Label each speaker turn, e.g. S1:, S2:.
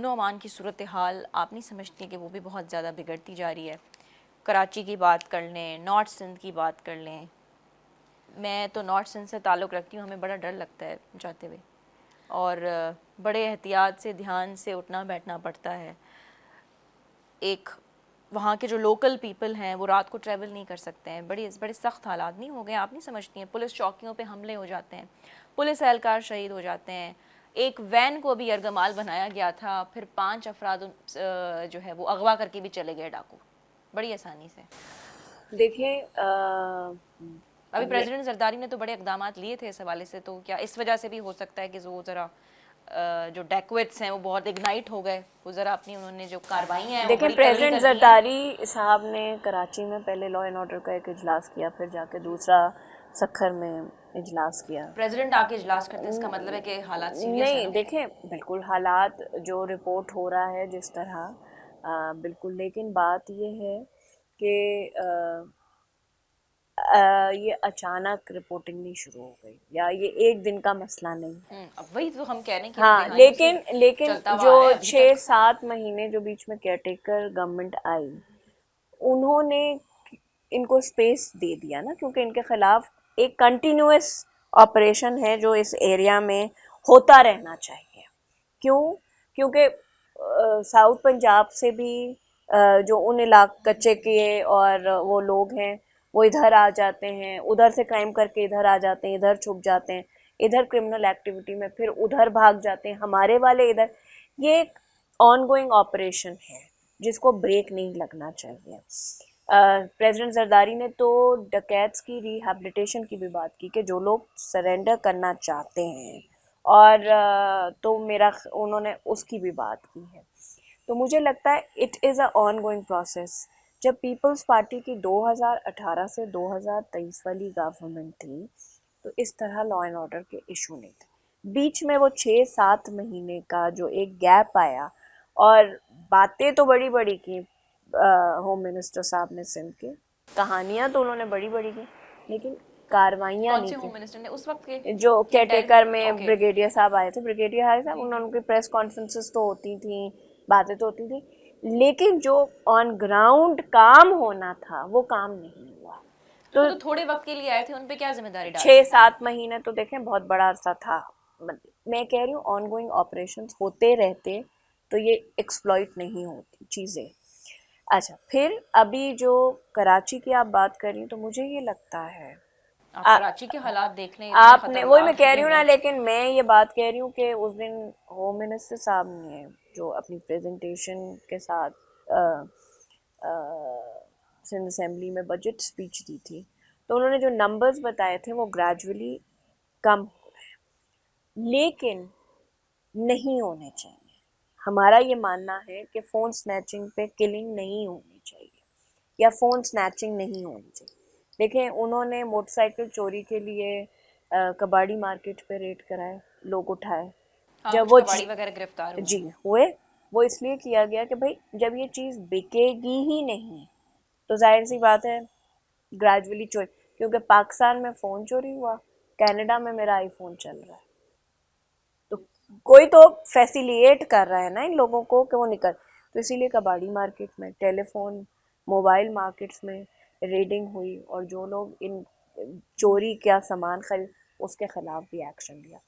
S1: و امان کی صورتحال آپ نہیں سمجھتی کہ وہ بھی بہت زیادہ بگڑتی جا رہی ہے؟ کراچی کی بات کر لیں، نارتھ سندھ کی بات کر لیں. میں تو نارتھ سندھ سے تعلق رکھتی ہوں، ہمیں بڑا ڈر لگتا ہے جاتے ہوئے، اور بڑے احتیاط سے دھیان سے اٹھنا بیٹھنا پڑتا ہے. ایک وہاں کے جو لوکل پیپل ہیں وہ رات کو ٹریول نہیں کر سکتے ہیں. بڑے سخت حالات نہیں ہو گئے آپ نہیں سمجھتی ہیں؟ پولیس چوکیوں پہ حملے ہو جاتے ہیں، پولیس اہلکار شہید ہو جاتے ہیں. ایک وین کو بھی یرغمال بنایا گیا تھا، پھر 5 افراد جو ہے وہ اغوا کر کے بھی چلے گئے ڈاکو بڑی آسانی سے.
S2: دیکھیں
S1: ابھی پریزیڈنٹ زرداری نے تو بڑے اقدامات لیے تھے اس حوالے سے، تو کیا اس وجہ سے بھی ہو سکتا ہے کہ وہ ذرا جو ڈیکویٹس ہیں وہ بہت اگنائٹ ہو گئے، وہ ذرا اپنی انہوں نے جو کارروائی ہیں وہ
S2: دیکھیں
S1: بڑی تگڑی
S2: پریزیڈنٹ
S1: کر دی ہیں؟
S2: زرداری صاحب نے کراچی میں پہلے لا اینڈ آرڈر کا ایک اجلاس کیا، پھر جا کے دوسرا سکھر میں اجلاس کیا.
S1: پریزیڈنٹ آ کے اجلاس کرتے ہیں، اس کا مطلب ہے کہ حالات سیریس ہیں
S2: نہیں
S1: نا؟
S2: دیکھیں بالکل حالات جو رپورٹ ہو رہا ہے جس طرح بالکل، لیکن بات یہ ہے کہ یہ اچانک رپورٹنگ نہیں شروع ہو گئی، یا یہ ایک دن کا مسئلہ نہیں.
S1: اب وہی تو ہم کہہ رہے ہیں کہ
S2: ہاں
S1: دہائیوں سے
S2: لیکن
S1: چلتا ہوا
S2: جو
S1: آ رہا ہے ابھی تک.
S2: 6-7 مہینے جو بیچ میں کیئر ٹیکر گورنمنٹ آئی، انہوں نے ان کو اسپیس دے دیا نا، کیونکہ ان کے خلاف ایک کنٹینیوس آپریشن ہے جو اس ایریا میں ہوتا رہنا چاہیے. کیونکہ ساؤتھ پنجاب سے بھی جو ان کچے کے اور وہ لوگ ہیں وہ ادھر آ جاتے ہیں، ادھر سے کرائم کر کے ادھر آ جاتے ہیں، ادھر چھپ جاتے ہیں، ادھر کرمنل ایکٹیویٹی میں پھر ادھر بھاگ جاتے ہیں، ہمارے والے ادھر. یہ ایک آن گوئنگ آپریشن ہے جس کو بریک نہیں لگنا چاہیے. پریزیڈنٹ زرداری نے تو ڈکیتس کی ریہیبلیٹیشن کی بھی بات کی کہ جو لوگ سرنڈر کرنا چاہتے ہیں، اور تو انہوں نے اس کی بھی بات کی ہے. تو مجھے لگتا ہے it is a on going process. جب پیپلز پارٹی کی 2018 سے 2023 والی گورنمنٹ تھی تو اس طرح لا اینڈ آرڈر کے ایشو نہیں تھے. بیچ میں وہ 6-7 مہینے کا جو ایک گیپ آیا، اور باتیں تو بڑی بڑی کی ہوم منسٹر صاحب نے سندھ کے، کہانیاں تو انہوں نے بڑی بڑی کی، لیکن کاروائیاں
S1: کون
S2: نہیں
S1: سے ہوم
S2: کی.
S1: منسٹر نے اس وقت کے
S2: جو کیئر ٹیکر میں
S1: اوکے.
S2: بریگیڈیئر صاحب آئے تھے، انہوں کی پریس کانفرنسز تو ہوتی تھیں، باتیں تو ہوتی تھیں، لیکن جو آن گراؤنڈ کام ہونا تھا وہ کام نہیں ہوا.
S1: وہ تو تھوڑے وقت کے لیے آئے تھے، ان پہ کیا ذمہ داری ڈال سکتے ہیں؟
S2: 6-7 مہینے تو دیکھیں بہت بڑا عرصہ تھا. میں کہہ رہی ہوں آن گوئنگ آپریشنز ہوتے رہتے تو یہ ایکسپلائٹ نہیں ہوتی چیزیں. اچھا، پھر ابھی جو کراچی کی آپ بات کر رہی ہیں تو مجھے یہ لگتا ہے
S1: آپ کراچی کے حالات دیکھ لیں، اتنے
S2: آپ نے، وہی میں
S1: خطرناک
S2: کہہ رہی ہوں
S1: ہیں.
S2: نا، لیکن میں یہ بات کہہ رہی ہوں کہ اس دن ہوم منسٹر صاحب نے جو اپنی پریزنٹیشن کے ساتھ سندھ اسمبلی میں بجٹ اسپیچ دی تھی، تو انہوں نے جو نمبرز بتائے تھے وہ گریجولی کم ہو رہے ہیں، لیکن نہیں ہونے چاہیے. ہمارا یہ ماننا ہے کہ فون سنیچنگ پہ کلنگ نہیں ہونی چاہیے، یا فون سنیچنگ نہیں ہونی چاہیے. دیکھیں انہوں نے موٹر سائیکل چوری کے لیے کباڑی مارکیٹ پہ ریڈ کرائے، لوگ اٹھائے.
S1: ہاں،
S2: جب
S1: کچھ
S2: وہ
S1: کباڑی وغیرہ گرفتار ہوئے.
S2: جی ہوئے، وہ اس لیے کیا گیا کہ بھائی جب یہ چیز بکے گی ہی نہیں تو ظاہر سی بات ہے گریجولی چوری. کیونکہ پاکستان میں فون چوری ہوا، کینیڈا میں میرا آئی فون چل رہا ہے، تو کوئی تو فیسیلیٹ کر رہا ہے نا ان لوگوں کو کہ وہ نکل. تو اسی لیے کباڑی مارکیٹ میں، ٹیلی فون، موبائل مارکیٹس میں ریڈنگ ہوئی، اور جو لوگ ان چوری کیا سامان خرید اس کے خلاف بھی ایکشن لیا.